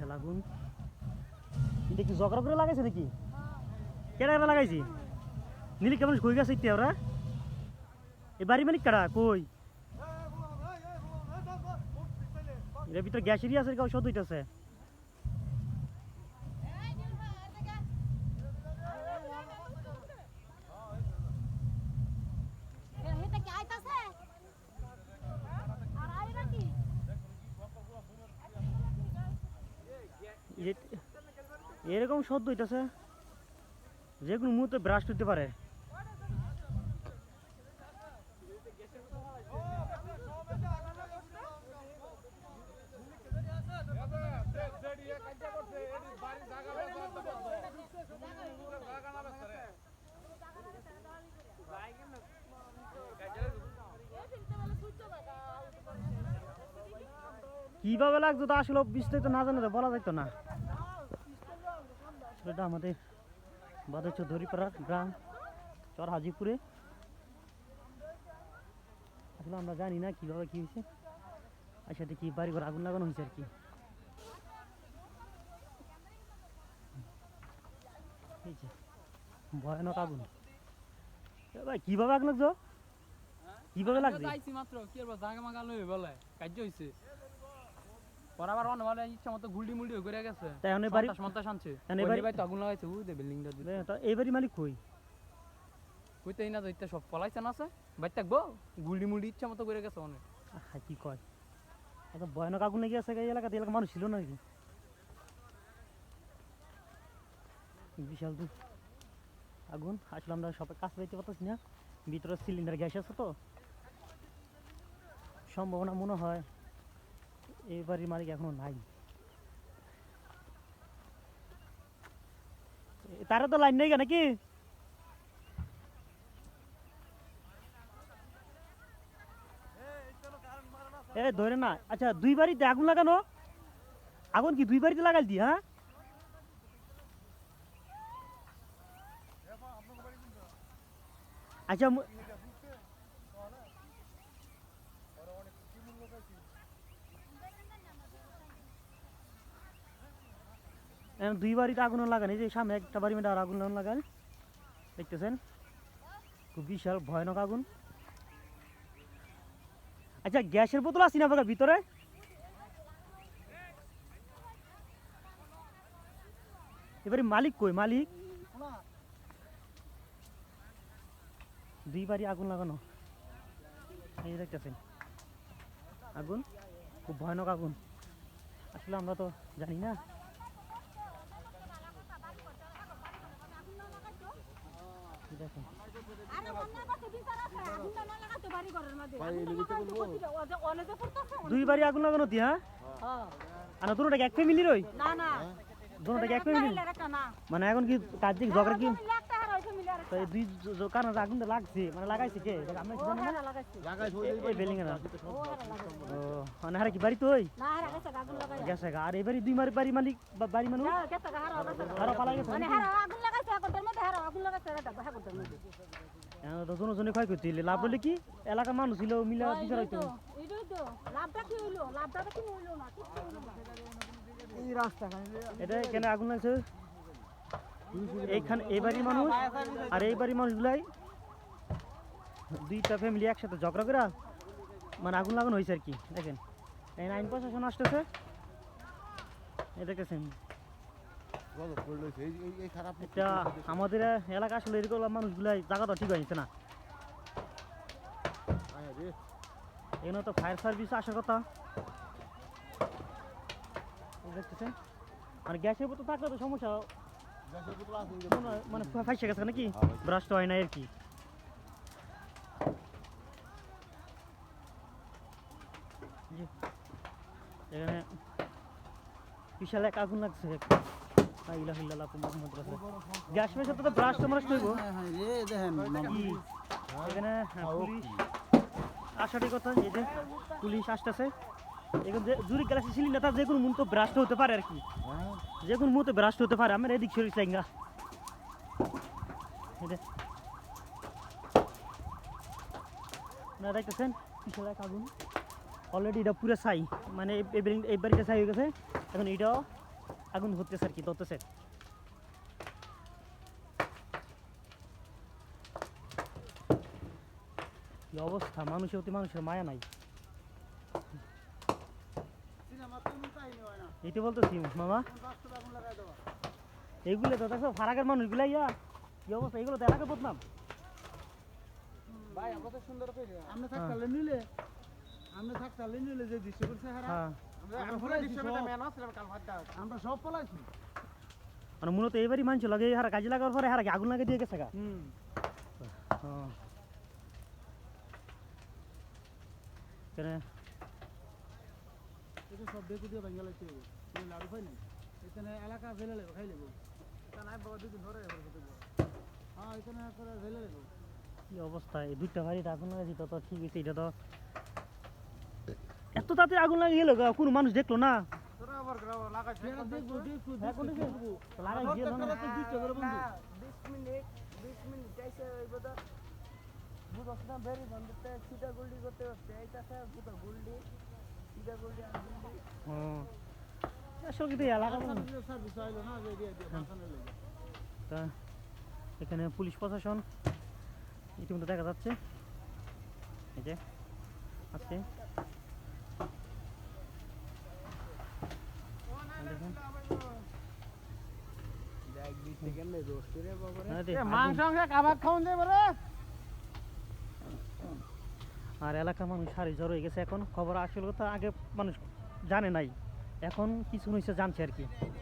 বিশাল আগুন। এটা কি জগরা করে লাগাইছে নাকি? কেডা লাগাইছি? নীলি কেমন কই গেছে ইত্যা ওরা? এই বাড়ি মালিক কারা কই? এর ভিতরে গ্যাসেরই আছে কাউ সদ হইতাছে। এরকম শব্দ হইতেছে যে কোনো মুহূর্তে ব্রাশ করতে পারে। কিভাবে লাগতো তা আসলে বিস্তারিত না জানা বলা যাইতো না। এটা আমাদের বাদর চৌধুরীপাড়ার গ্রাম চর হাজিপুরে। আসলে আমরা জানি না কিভাবে কি হয়েছে, আর সাথে কি বাড়ি ঘর আগুন লাগানো হয়েছে আর কি। ভয়ানক আগুন। ভাই কিভাবে আগুন লাগছো? কিভাবে লাগছে? মাত্র কি জায়গা মাগা লই বলে কাজ হইছে। বরাবর অন বলে ইচ্ছা মতো গুলডি মুলডি করে গেছে। তাই অনেক বাড়ি সন্তাস আনছে। এই বাড়ি তো আগুন লাগাইছে ওই দে বিল্ডিংটা দিলে। এই বাড়ি মালিক কই? কইতেই না দইতে সব পলাইছে না আছে। বাইর থাকবো গুলডি মুলডি ইচ্ছা মতো করে গেছে অনেক। হ্যাঁ কি কয়? এত ভয়ানক আগুন লেগে আছে এই এলাকাতে। এলাকা মানুষ ছিল নাকি? বিশাল আগুন। আসলে আমরা সবাই কাছে যাইতে পারতেছি না, ভিতরে সিলিন্ডার গ্যাস আছে তো সম্ভাবনা মনে হয় এই বাড়ির মালিক এখনো নাই। তারা তো লাইন নেই নাকি? এ ধরে না। আচ্ছা দুই বাড়িতে আগুন লাগানো? আগুন কি দুই বাড়িতে লাগাই দি? হ্যাঁ আচ্ছা দুই বাড়িতে আগুন লাগান। এই যে সামনে একটা বাড়ি মধ্যে আর আগুন লাগান দেখতেছেন, খুব বিশাল ভয়ানক আগুন। আচ্ছা গ্যাসের বোতল আছে না আপনার ভিতরে? এবারে মালিক কই? মালিক দুই বাড়ি আগুন লাগানো। এই দেখতেছেন আগুন, খুব ভয়ানক আগুন। আসলে আমরা তো জানি না। দেখেন দুই বাড়ি আগুন লাগানো দিয়া। আর দুটোটাকে এক ফ্যামিলির ওই দুটোটাকে এক ফ্যামিলি মানে এখন কি কাজ দিক ঝগড়া কি দুই কারণ আগুনটা লাগছে মানে লাগাইছে কে আমরা কি জানি না। এই বিল্ডিং এর ও মানে হারা কি বাড়ি তো ওই গেছে আর এবারে দুই বাড়ি মালিক বাড়ি মানুষ হারা পালাই গেছে মানে হারা আগুন লাগাইছে আগের মধ্যে হারা আগুন লাগাইছে এটা আগের মধ্যে এখন তো জনজনে ক্ষয় করতে লাভ বলে কি এলাকার মানুষ ছিল মিলা বিচার হইতো। এইটাই তো লাভটা কি হইলো? লাভটা কি হইলো না? কিছু হইলো না। এই রাস্তা এটা কেন আগুন লাগছে? এইখানে এই বাড়ির মানুষ আর এই বাড়ির মানুষগুলাই দুইটা ফ্যামিলি একসাথে ঝগড়া করে মানে আগুন লাগানো হয়েছে আর কি। দেখেন এই আইন প্রশাসন আসতেছে, এই দেখতেছেন। এটা আমাদের এলাকা আসলে এরকম মানুষগুলাই জায়গাটা ঠিক হয়েছে না। এখানে তো ফায়ার সার্ভিস আসার কথা। দেখতেছেন মানে গ্যাসের বোতল থাকলে তো সমস্যা মানে ফাইসে গেছে নাকি ব্রাশ তো হয় না আর কি। এখানে বিশাল এক আগুন লাগছে। গ্যাস মেশে তো ব্রাশ তো মানুষ করবো এখানে পুলিশ আসারই কথা। এই যে পুলিশ আসতেছে এখন জুরি গ্যাসে সিলিন্ডার যে কোনো মুহূর্তে ব্রাস্ট হতে পারে আর কি, যে কোনো মুহূর্তে ব্রাস্ট হতে পারে। আমার এদিক শরীর চাইঙ্গা না দেখতেছেন বিশাল এক আগুন। অলরেডি এটা পুরো ছাই মানে এই বাড়িটা ছাই হয়ে গেছে। এখন এটাও আগুন হতেছে আর কি, ধরতেছে। কি অবস্থা, মানুষের অতি মানুষের মায়া নাই। এইটা বলতেছি মামা, এইগুলো তো দেখো ফারাকের মানুষগুলা ইয়া কি অবস্থা, এগুলো তো এলাকা বদনাম। ভাই কত সুন্দর করে আমরা থাকতালে নিলে যে দৃশ্য করছে হ্যাঁ আমরা সব পলাইছি। মানে মূলত এইবারই মানছিল লাগে হারা কাজে লাগার পরে হারা আগুন লাগিয়ে দিয়ে গেছে গা। হ্যাঁ কেন এটা সব বেকু দিয়ে ভেঙে লাগছে, লাড়ু পাই নাই এখানে এলাকা ফেলে লেবো, খাই লেবো এখানে বাবা দুদিন ধরে হ্যাঁ এখানে করে ফেলে লেবো। কি অবস্থা, এই দুইটা বাড়িতে আগুন লাগাইছি তো ঠিক হয়েছে। এটা তো এত তাড়াতাড়ি আগুন লাগিয়ে গেল গা, কোনো মানুষ দেখলো না। তোরা আবার লাগাইছে দেখবো হ্যাঁ, কোন দিকে? তো লাগাই দিয়ে দাও না। 20 মিনিট যাইছে ওই বদা বুঝছ না বেরি বন্ধতে সিধা গোল্ডি করতে হচ্ছে এইটাছে বুঝা গোল্ডি সিধা গোল্ডি আর গোল্ডি। হ্যাঁ আসলে কিন্তু এলাকা সার্ভিস আইলো না যে দিয়ে ভাষণে লাগে। তা এখানে পুলিশ প্রশাসন ইতিমধ্যে দেখা যাচ্ছে, এই যে আছে দেখুন। দেখ দিতে গেলে রোস্ট রে বাবা রে হ্যাঁ, মাংস খাবার খাওন দে বলে। আর এলাকার মানুষ সারি জ্বর হয়ে গেছে এখন। খবর আসল কথা আগে মানুষ জানে নাই, এখন কিছু হয়েছে জানছে আর কি।